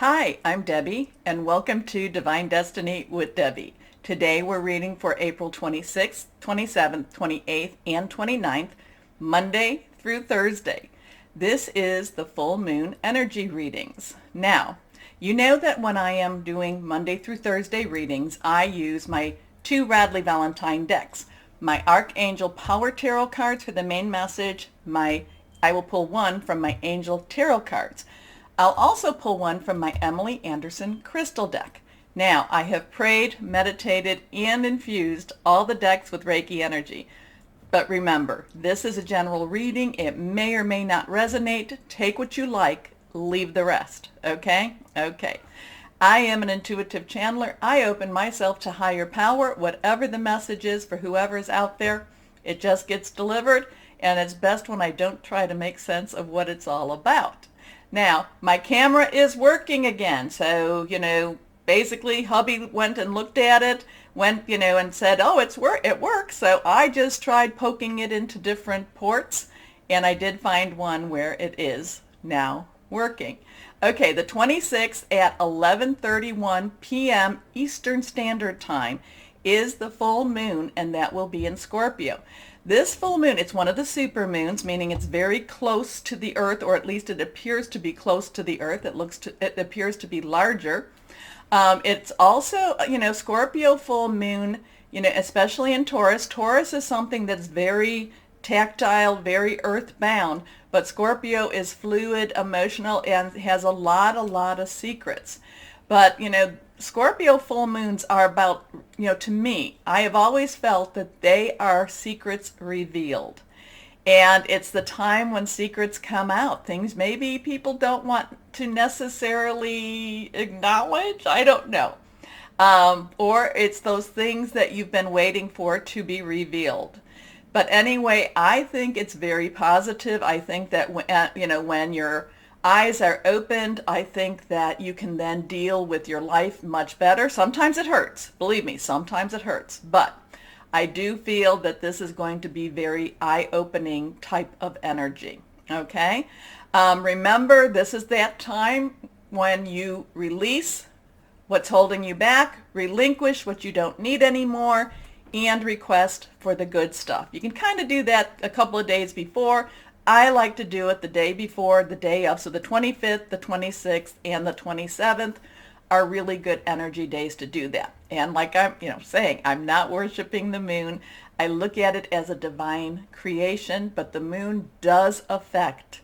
Hi, I'm Debbie, and welcome to Divine Destiny with Debbie. Today we're reading for April 26th, 27th, 28th, and 29th, Monday through Thursday. This is the full moon energy readings. Now, you know that when I am doing Monday through Thursday readings, I use my two Radley Valentine decks. My Archangel Power Tarot cards for the main message. I will pull one from my Angel Tarot cards. I'll also pull one from my Emily Anderson crystal deck. Now, I have prayed, meditated, and infused all the decks with Reiki energy. But remember, this is a general reading. It may or may not resonate. Take what you like, leave the rest. Okay? Okay. I am an intuitive channeler. I open myself to higher power, whatever the message is for whoever is out there. It just gets delivered, and it's best when I don't try to make sense of what it's all about. Now, my camera is working again, so, basically hubby went and looked at it, and said, oh, it works. So I just tried poking it into different ports, and I did find one where it is now working. Okay, the 26th at 11:31 p.m. Eastern Standard Time is the full moon, and that will be in Scorpio. This full moon, it's one of the super moons, meaning it's very close to the Earth, or at least it appears to be close to the Earth. It appears to be larger. It's also, Scorpio full moon, especially in Taurus. Taurus is something that's very tactile, very earthbound, but Scorpio is fluid, emotional, and has a lot of secrets. But, Scorpio full moons are about, to me, I have always felt that they are secrets revealed. And it's the time when secrets come out. Things maybe people don't want to necessarily acknowledge. I don't know. Or it's those things that you've been waiting for to be revealed. But anyway, I think it's very positive. I think that, when your eyes are opened, I think that you can then deal with your life much better. Sometimes it hurts. Believe me, sometimes it hurts. But I do feel that this is going to be very eye-opening type of energy. Okay? Remember, this is that time when you release what's holding you back, relinquish what you don't need anymore, and request for the good stuff. You can kind of do that a couple of days before. I like to do it the day before, the day of. So the 25th, the 26th, and the 27th are really good energy days to do that. And like I'm, saying, I'm not worshiping the moon. I look at it as a divine creation, but the moon does affect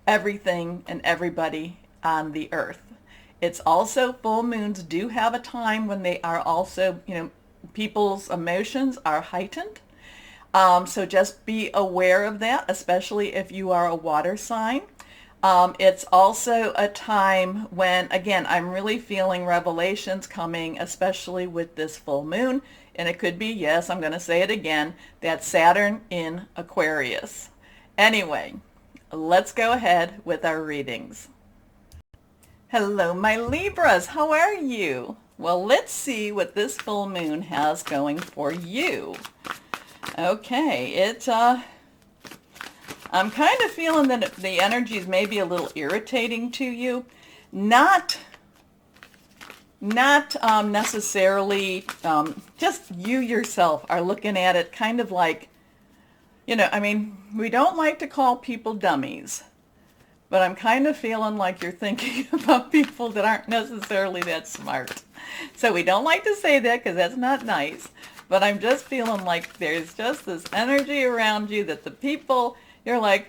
everything and everybody on the earth. It's also, full moons do have a time when they are also, people's emotions are heightened. So just be aware of that, especially if you are a water sign. It's also a time when, again, I'm really feeling revelations coming, especially with this full moon. And it could be, yes, I'm going to say it again, that Saturn in Aquarius. Anyway, let's go ahead with our readings. Hello, my Libras. How are you? Well, let's see what this full moon has going for you. Okay, I'm kind of feeling that the energies may be a little irritating to you. Not necessarily, just you yourself are looking at it kind of like, we don't like to call people dummies, but I'm kind of feeling like you're thinking about people that aren't necessarily that smart. So we don't like to say that because that's not nice. But I'm just feeling like there's just this energy around you that the people, you're like,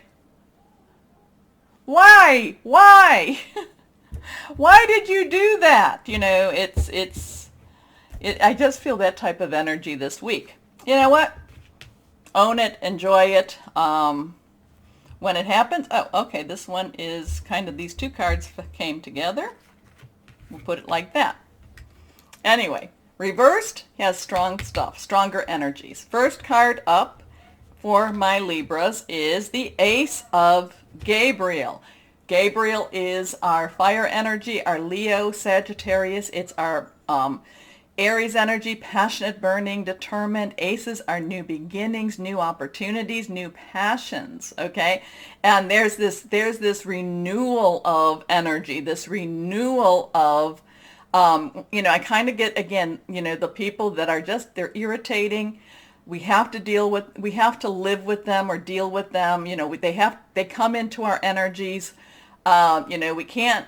why? Why? Why did you do that? I just feel that type of energy this week. You know what? Own it, enjoy it. When it happens, oh, okay, this one is kind of, these two cards came together. We'll put it like that. Anyway. Reversed has strong stuff, stronger energies. First card up for my Libras is the Ace of Gabriel. Gabriel is our fire energy, our Leo, Sagittarius. It's our Aries energy, passionate, burning, determined. Aces are new beginnings, new opportunities, new passions, okay? And there's this renewal of energy, this renewal of, I kind of get, again, the people that are just, they're irritating. We have to live with them or deal with them. They come into our energies. We can't,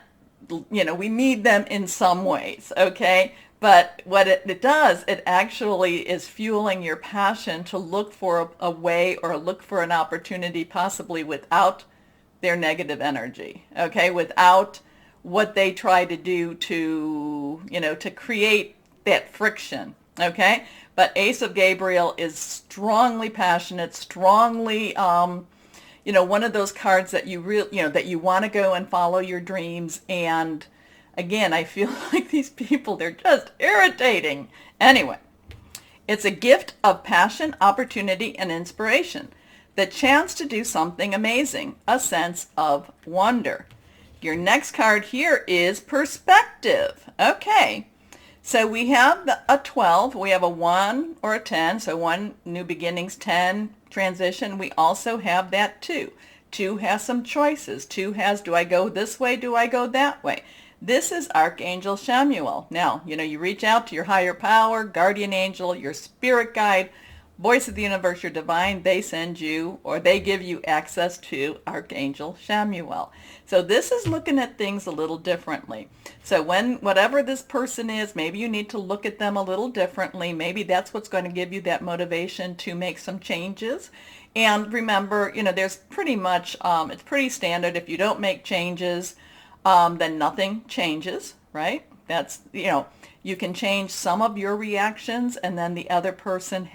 we need them in some ways, okay? But what it does, it actually is fueling your passion to look for a way or look for an opportunity possibly without their negative energy, okay? Without what they try to do to create that friction, okay? But Ace of Gabriel is strongly passionate, strongly, one of those cards that that you want to go and follow your dreams. And again, I feel like these people, they're just irritating. Anyway, it's a gift of passion, opportunity, and inspiration. The chance to do something amazing, a sense of wonder. Your next card here is perspective. Okay, so we have a 12, we have a 1 or a 10, so 1 new beginnings, 10 transition. We also have that 2. 2 has some choices. 2 has, do I go this way, do I go that way? This is Archangel Chamuel. Now, you reach out to your higher power, guardian angel, your spirit guide, voice of the universe, your divine, they send you or they give you access to Archangel Chamuel. So this is looking at things a little differently. So whatever this person is, maybe you need to look at them a little differently. Maybe that's what's going to give you that motivation to make some changes. And remember, there's pretty much, it's pretty standard. If you don't make changes, then nothing changes, right? That's, you can change some of your reactions, and then the other person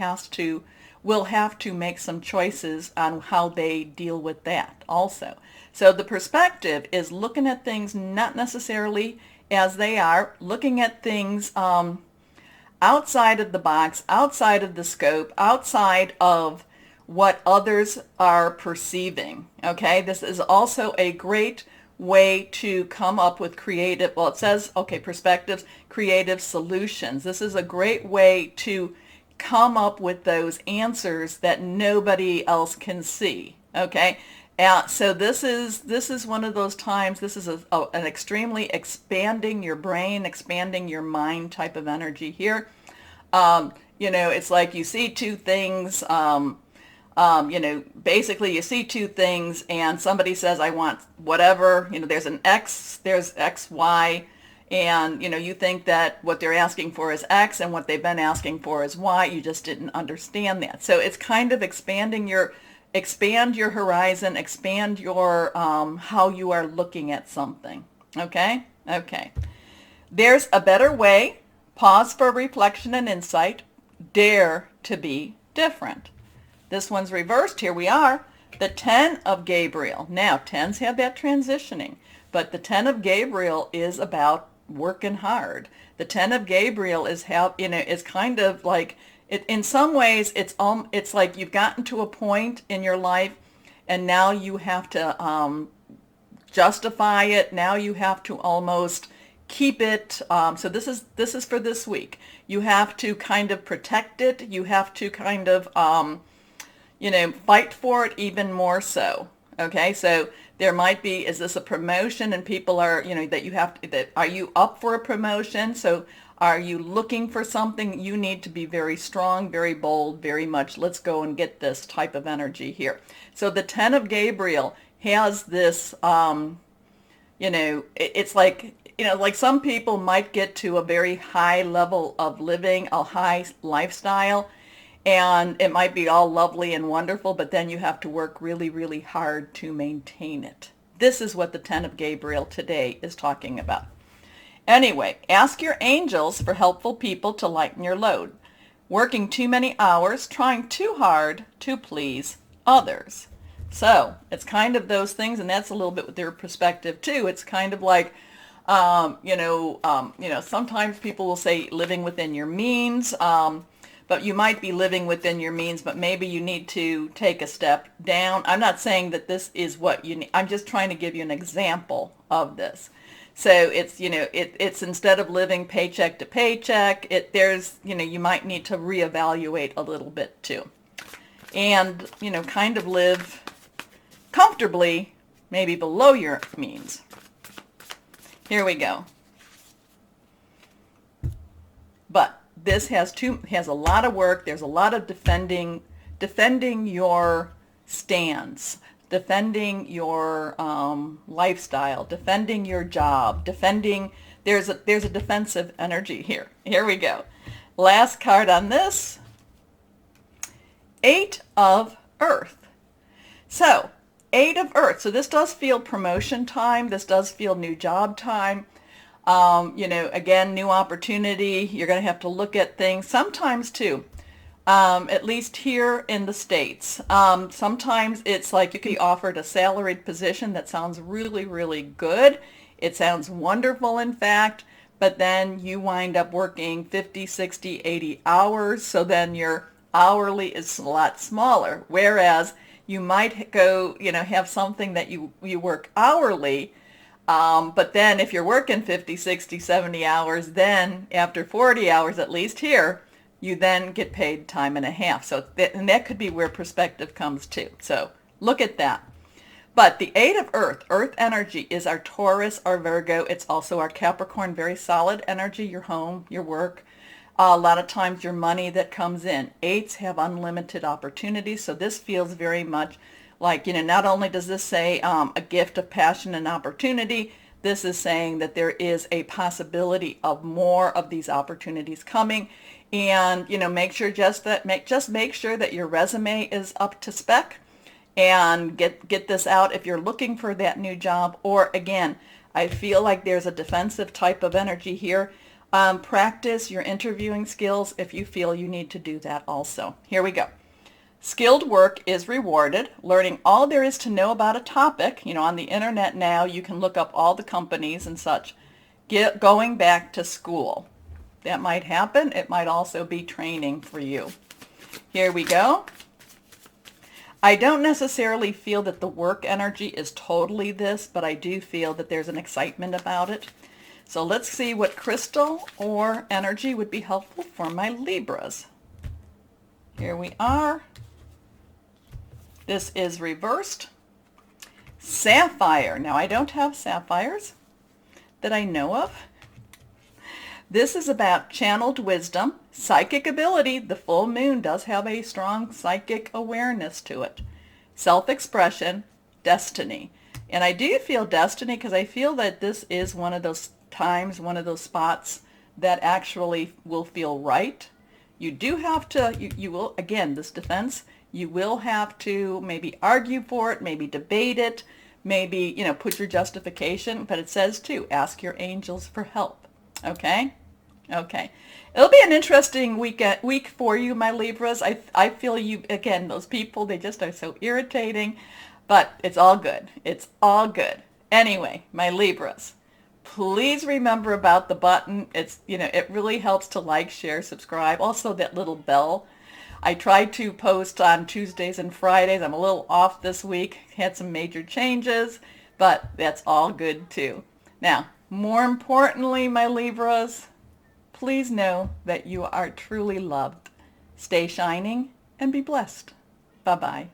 will have to make some choices on how they deal with that also. So the perspective is looking at things not necessarily as they are, looking at things outside of the box, outside of the scope, outside of what others are perceiving, okay? This is also a great way to come up with creative, well, it says, okay, perspectives, creative solutions. This is a great way to come up with those answers that nobody else can see, okay? So this is one of those times, this is an extremely expanding your brain, expanding your mind type of energy here. It's like you see two things, basically you see two things and somebody says, I want whatever, there's an X, there's X, Y, and, you think that what they're asking for is X and what they've been asking for is Y. You just didn't understand that. So it's kind of expand your horizon, expand your, how you are looking at something. Okay? Okay. There's a better way. Pause for reflection and insight. Dare to be different. This one's reversed. Here we are. The 10 of Gabriel. Now, 10s have that transitioning, but the 10 of Gabriel is about working hard. The 10 of Gabriel is is kind of like, in some ways, it's like you've gotten to a point in your life, and now you have to justify it. Now you have to almost keep it. So this is for this week. You have to kind of protect it. You have to kind of fight for it even more so. Okay, so there might be, is this a promotion and people are, are you up for a promotion? So are you looking for something? You need to be very strong, very bold, very much, let's go and get this type of energy here. So the 10 of Gabriel has this, it's like, like some people might get to a very high level of living, a high lifestyle, and it might be all lovely and wonderful, but then you have to work really, really hard to maintain it. This is what the 10 of Gabriel today is talking about. Anyway, ask your angels for helpful people to lighten your load. Working too many hours, trying too hard to please others. So it's kind of those things, and that's a little bit with their perspective too. It's kind of like, sometimes people will say living within your means, but you might be living within your means, but maybe you need to take a step down. I'm not saying that this is what you need. I'm just trying to give you an example of this. So it's, it's instead of living paycheck to paycheck, you might need to reevaluate a little bit too. And, kind of live comfortably, maybe below your means. Here we go. But this has a lot of work. There's a lot of defending your stance, defending your lifestyle, defending your job, there's a defensive energy here. Here we go. Last card on this, 8 of Earth. So 8 of Earth. So this does feel promotion time. This does feel new job time. Again, new opportunity. You're going to have to look at things sometimes too. At least here in the States. Sometimes it's like you can be offered a salaried position that sounds really, really good. It sounds wonderful, in fact, but then you wind up working 50, 60, 80 hours, so then your hourly is a lot smaller. Whereas you might go, have something that you work hourly, but then if you're working 50, 60, 70 hours, then after 40 hours, at least here, you then get paid time and a half. So and that could be where perspective comes too. So look at that. But the 8 of Earth energy, is our Taurus, our Virgo. It's also our Capricorn, very solid energy, your home, your work. A lot of times your money that comes in. 8s have unlimited opportunities. So this feels very much like, not only does this say a gift of passion and opportunity, this is saying that there is a possibility of more of these opportunities coming. And, make sure make sure that your resume is up to spec, and get this out if you're looking for that new job. Or again, I feel like there's a defensive type of energy here. Practice your interviewing skills if you feel you need to do that also. Here we go. Skilled work is rewarded. Learning all there is to know about a topic. On the internet now, you can look up all the companies and such. Going back to school. That might happen. It might also be training for you. Here we go. I don't necessarily feel that the work energy is totally this, but I do feel that there's an excitement about it. So let's see what crystal or energy would be helpful for my Libras. Here we are. This is reversed. Sapphire. Now I don't have sapphires that I know of. This is about channeled wisdom, psychic ability. The full moon does have a strong psychic awareness to it. Self-expression, destiny. And I do feel destiny because I feel that this is one of those times, one of those spots that actually will feel right. You do have to, you will, again, this defense, you will have to maybe argue for it, maybe debate it, maybe, put your justification. But it says too, ask your angels for help. Okay? Okay. It'll be an interesting week for you, my Libras. I feel you, again, those people, they just are so irritating, but it's all good. It's all good. Anyway, my Libras, please remember about the button. It's, it really helps to like, share, subscribe. Also that little bell. I try to post on Tuesdays and Fridays. I'm a little off this week. Had some major changes, but that's all good too. Now, more importantly, my Libras, please know that you are truly loved. Stay shining and be blessed. Bye-bye.